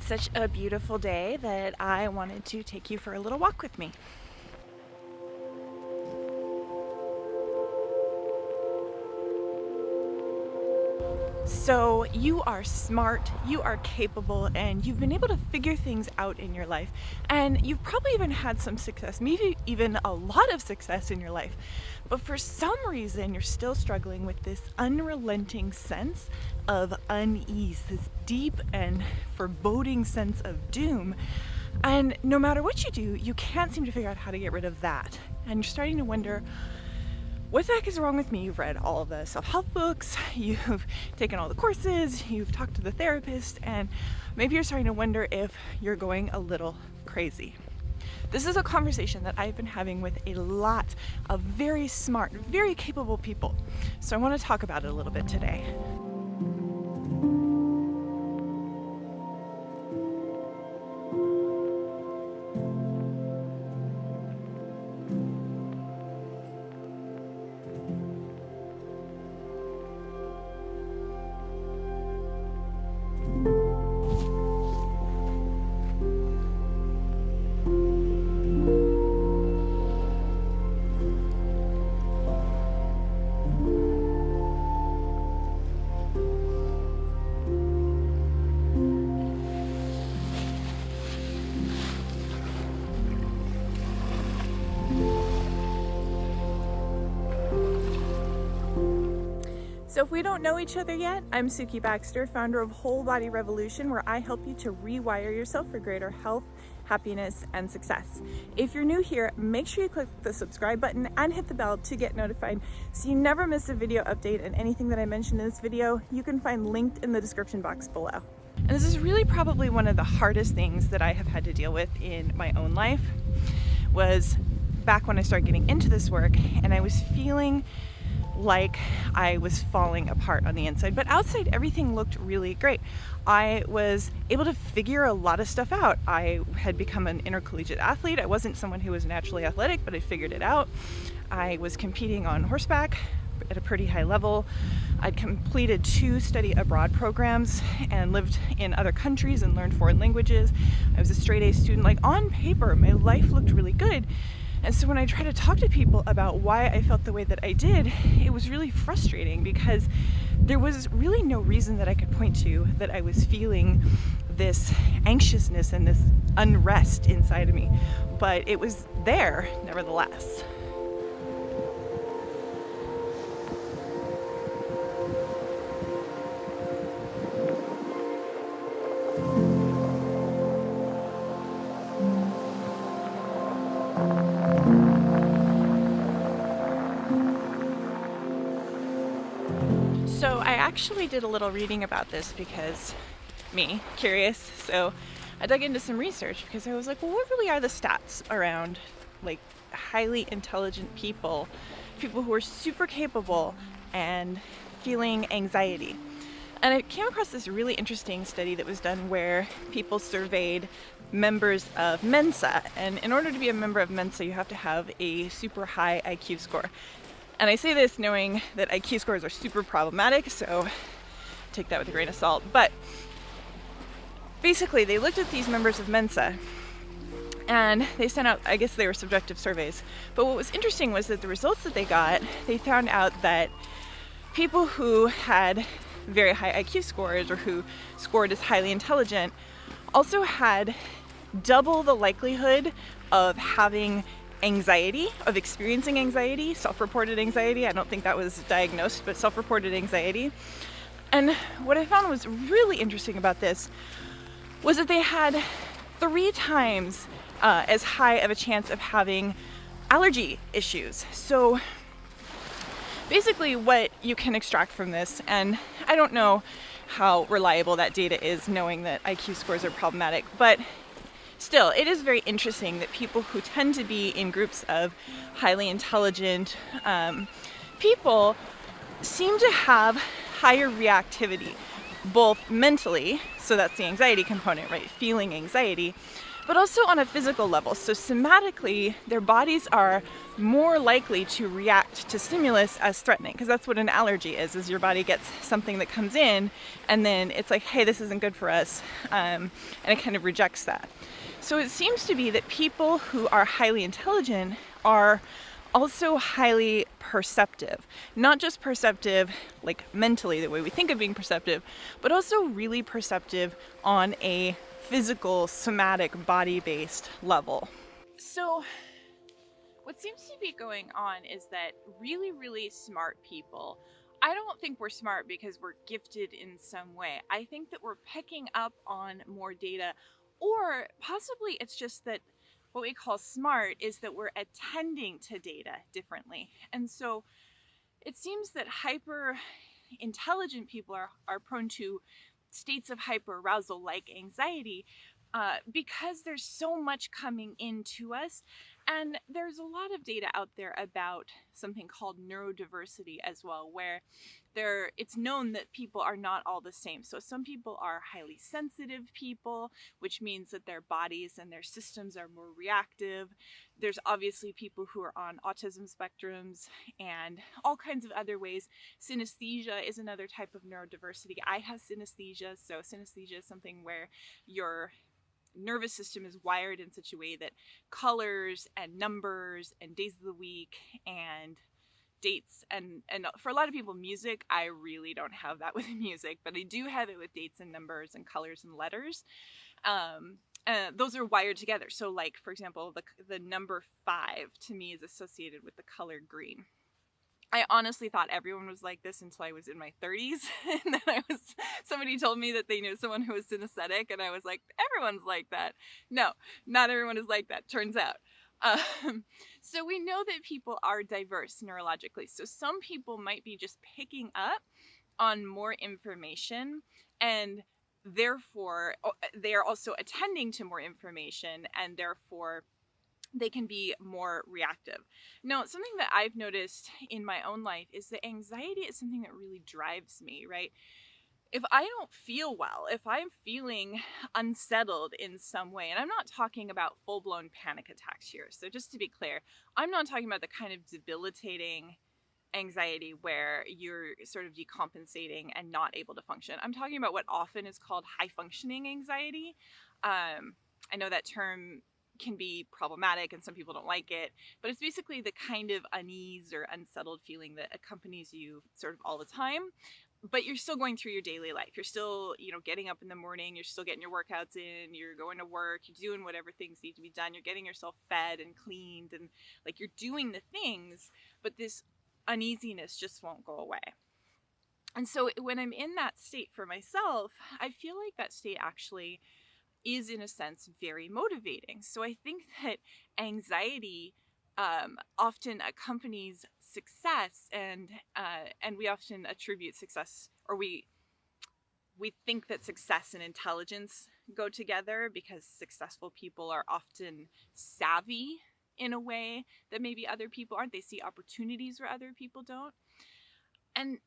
It's such a beautiful day that I wanted to take you for a little walk with me. So you are smart, you are capable, and you've been able to figure things out in your life. And you've probably even had some success, maybe even a lot of success in your life. But for some reason, you're still struggling with this unrelenting sense of unease, this deep and foreboding sense of doom. And no matter what you do, you can't seem to figure out how to get rid of that. And you're starting to wonder, what the heck is wrong with me? You've read all of the self-help books, you've taken all the courses, you've talked to the therapist, and maybe you're starting to wonder if you're going a little crazy. This is a conversation that I've been having with a lot of very smart, very capable people. So I want to talk about it a little bit today. So if we don't know each other yet, I'm Sukie Baxter, founder of Whole Body Revolution, where I help you to rewire yourself for greater health, happiness, and success. If you're new here, make sure you click the subscribe button and hit the bell to get notified so you never miss a video update, and anything that I mentioned in this video, you can find linked in the description box below. And this is really probably one of the hardest things that I have had to deal with in my own life, was back when I started getting into this work and I was feeling like I was falling apart on the inside, but outside everything looked really great. I was able to figure a lot of stuff out. I had become an intercollegiate athlete. I wasn't someone who was naturally athletic, but I figured it out. I was competing on horseback at a pretty high level. I'd completed 2 study abroad programs and lived in other countries and learned foreign languages. I was a straight A student. Like, on paper, my life looked really good. And so when I tried to talk to people about why I felt the way that I did, it was really frustrating because there was really no reason that I could point to that I was feeling this anxiousness and this unrest inside of me. But it was there nevertheless. So I actually did a little reading about this because curious. So I dug into some research because I was like, well, what really are the stats around like highly intelligent people who are super capable and feeling anxiety? And I came across this really interesting study that was done where people surveyed members of Mensa. And in order to be a member of Mensa, you have to have a super high IQ score. And I say this knowing that IQ scores are super problematic, so take that with a grain of salt. But basically, they looked at these members of Mensa and they sent out, I guess they were subjective surveys. But what was interesting was that the results that they got, they found out that people who had very high IQ scores or who scored as highly intelligent also had double the likelihood of having anxiety, of experiencing anxiety, self-reported anxiety. I don't think that was diagnosed, but self-reported anxiety. And what I found was really interesting about this was that they had 3 times as high of a chance of having allergy issues. So basically what you can extract from this, and I don't know how reliable that data is, knowing that IQ scores are problematic, but still, it is very interesting that people who tend to be in groups of highly intelligent people seem to have higher reactivity both mentally, so that's the anxiety component, right? Feeling anxiety, but also on a physical level. So somatically, their bodies are more likely to react to stimulus as threatening, because that's what an allergy is your body gets something that comes in, and then it's like, hey, this isn't good for us, and it kind of rejects that. So it seems to be that people who are highly intelligent are also highly perceptive. Not just perceptive, like mentally, the way we think of being perceptive, but also really perceptive on a physical, somatic, body-based level. So what seems to be going on is that really, really smart people, I don't think we're smart because we're gifted in some way. I think that we're picking up on more data, or possibly it's just that what we call smart is that we're attending to data differently. And so it seems that hyper intelligent people are prone to states of hyperarousal like anxiety, because there's so much coming into us. And there's a lot of data out there about something called neurodiversity as well, where it's known that people are not all the same. So some people are highly sensitive people, which means that their bodies and their systems are more reactive. There's obviously people who are on autism spectrums and all kinds of other ways. Synesthesia is another type of neurodiversity. I have synesthesia. So synesthesia is something where your nervous system is wired in such a way that colors and numbers and days of the week and dates and for a lot of people music, I really don't have that with music, but I do have it with dates and numbers and colors and letters. Those are wired together. So like, for example, the number 5 to me is associated with the color green. I honestly thought everyone was like this until I was in my 30s. And then somebody told me that they knew someone who was synesthetic, and I was like, everyone's like that. No, not everyone is like that, turns out. So we know that people are diverse neurologically. So some people might be just picking up on more information, and therefore they are also attending to more information, and therefore they can be more reactive. Now, something that I've noticed in my own life is that anxiety is something that really drives me, right? If I don't feel well, if I'm feeling unsettled in some way, and I'm not talking about full-blown panic attacks here. So just to be clear, I'm not talking about the kind of debilitating anxiety where you're sort of decompensating and not able to function. I'm talking about what often is called high-functioning anxiety. I know that term can be problematic and some people don't like it, but it's basically the kind of unease or unsettled feeling that accompanies you sort of all the time, but you're still going through your daily life. You're still, getting up in the morning, you're still getting your workouts in, you're going to work, you're doing whatever things need to be done, you're getting yourself fed and cleaned, and like you're doing the things, but this uneasiness just won't go away. And so when I'm in that state for myself, I feel like that state actually is in a sense very motivating. So I think that anxiety often accompanies success, and we often attribute success, or we think that success and intelligence go together because successful people are often savvy in a way that maybe other people aren't. They see opportunities where other people don't. And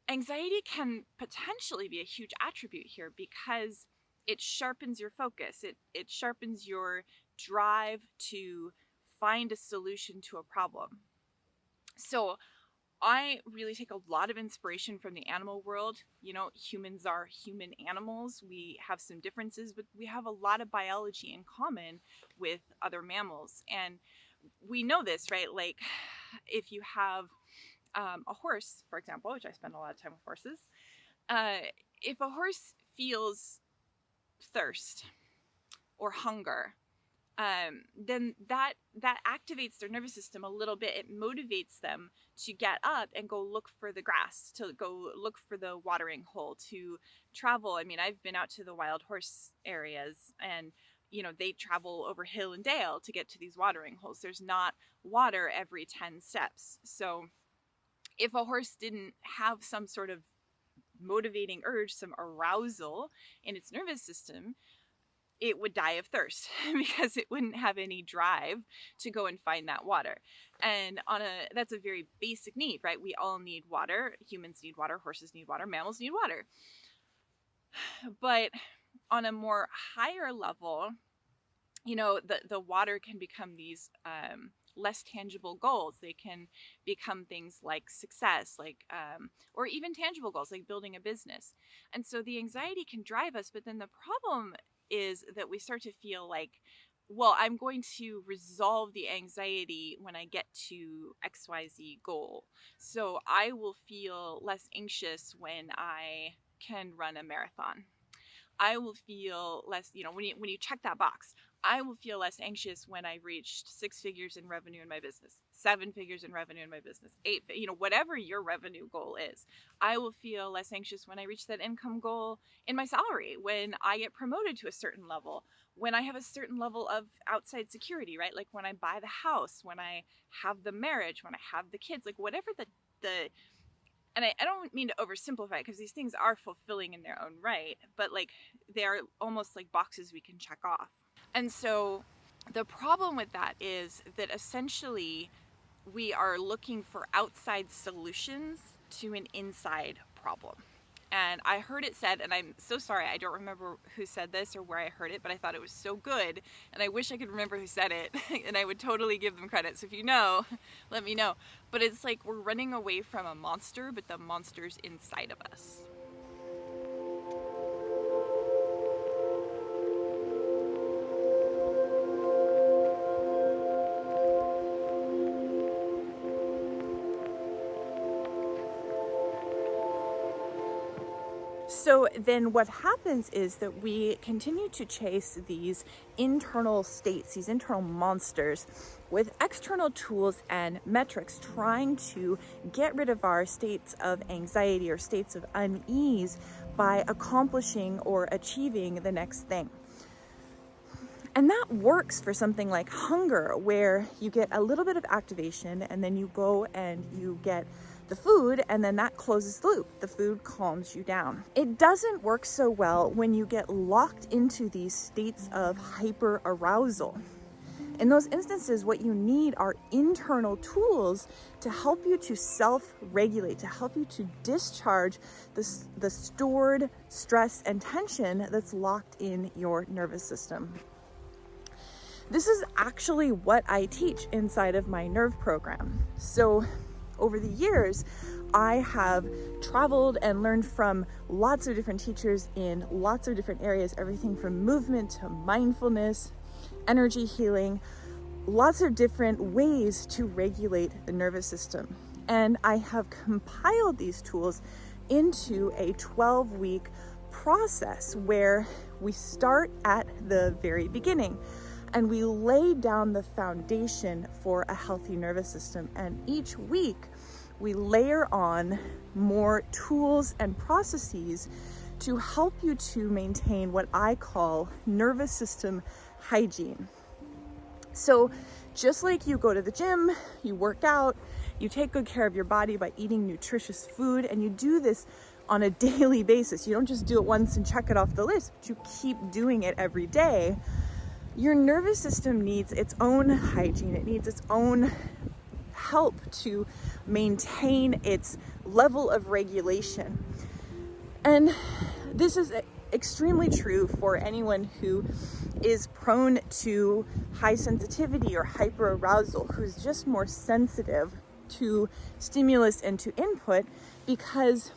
anxiety can potentially be a huge attribute here because it sharpens your focus. It sharpens your drive to find a solution to a problem. So I really take a lot of inspiration from the animal world. Humans are human animals. We have some differences, but we have a lot of biology in common with other mammals. And we know this, right? Like if you have a horse, for example, which I spend a lot of time with horses, if a horse feels thirst or hunger, then that activates their nervous system a little bit. It motivates them to get up and go look for the grass, to go look for the watering hole, to travel. I mean, I've been out to the wild horse areas, and they travel over hill and dale to get to these watering holes. There's not water every 10 steps. So if a horse didn't have some sort of motivating urge, some arousal in its nervous system, it would die of thirst because it wouldn't have any drive to go and find that water. And that's a very basic need, right? We all need water. Humans need water, horses need water, mammals need water. But on a more higher level, the water can become these less tangible goals. They can become things like success, or even tangible goals like building a business. And so the anxiety can drive us, but then the problem is that we start to feel like, well, I'm going to resolve the anxiety when I get to XYZ goal. So I will feel less anxious when I can run a marathon. I will feel less, when you check that box, I will feel less anxious when I reached 6 figures in revenue in my business, 7 figures in revenue in my business, 8, whatever your revenue goal is. I will feel less anxious when I reach that income goal in my salary, when I get promoted to a certain level, when I have a certain level of outside security, right? Like when I buy the house, when I have the marriage, when I have the kids, like whatever the and I don't mean to oversimplify it because these things are fulfilling in their own right, but like they are almost like boxes we can check off. And so the problem with that is that essentially we are looking for outside solutions to an inside problem. And I heard it said, and I'm so sorry, I don't remember who said this or where I heard it, but I thought it was so good, and I wish I could remember who said it, and I would totally give them credit. So if you know, let me know. But it's like we're running away from a monster, but the monster's inside of us. So then what happens is that we continue to chase these internal states, these internal monsters, with external tools and metrics, trying to get rid of our states of anxiety or states of unease by accomplishing or achieving the next thing. And that works for something like hunger, where you get a little bit of activation and then you go and you get the food, and then that closes the loop. The food calms you down. It doesn't work so well when you get locked into these states of hyper arousal. In those instances, what you need are internal tools to help you to self-regulate, to help you to discharge the stored stress and tension that's locked in your nervous system. This is actually what I teach inside of my nerve program. So over the years, I have traveled and learned from lots of different teachers in lots of different areas, everything from movement to mindfulness, energy healing, lots of different ways to regulate the nervous system. And I have compiled these tools into a 12-week process where we start at the very beginning and we lay down the foundation for a healthy nervous system. And each week we layer on more tools and processes to help you to maintain what I call nervous system hygiene. So just like you go to the gym, you work out, you take good care of your body by eating nutritious food, and you do this on a daily basis. You don't just do it once and check it off the list, but you keep doing it every day. Your nervous system needs its own hygiene. It needs its own help to maintain its level of regulation. And this is extremely true for anyone who is prone to high sensitivity or hyperarousal, who's just more sensitive to stimulus and to input, because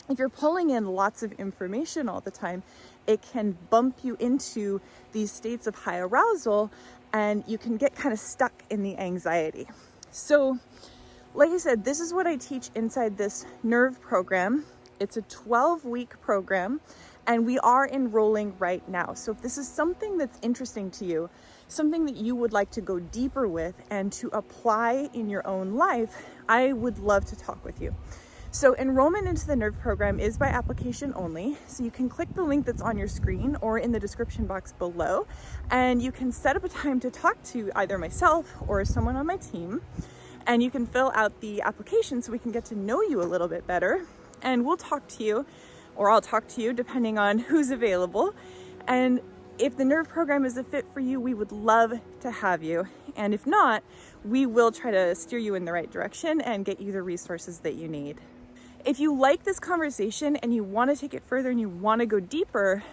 if you're pulling in lots of information all the time, it can bump you into these states of high arousal and you can get kind of stuck in the anxiety. So, like I said, this is what I teach inside this nerve program. It's a 12-week program and we are enrolling right now. So if this is something that's interesting to you, something that you would like to go deeper with and to apply in your own life, I would love to talk with you. So enrollment into the nerve program is by application only. So you can click the link that's on your screen or in the description box below, and you can set up a time to talk to either myself or someone on my team. And you can fill out the application so we can get to know you a little bit better. And we'll talk to you, or I'll talk to you depending on who's available. And if the nerve program is a fit for you, we would love to have you. And if not, we will try to steer you in the right direction and get you the resources that you need. If you like this conversation and you want to take it further and you want to go deeper,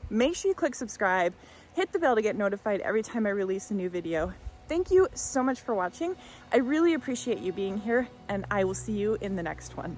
make sure you click subscribe, hit the bell to get notified every time I release a new video. Thank you so much for watching. I really appreciate you being here, and I will see you in the next one.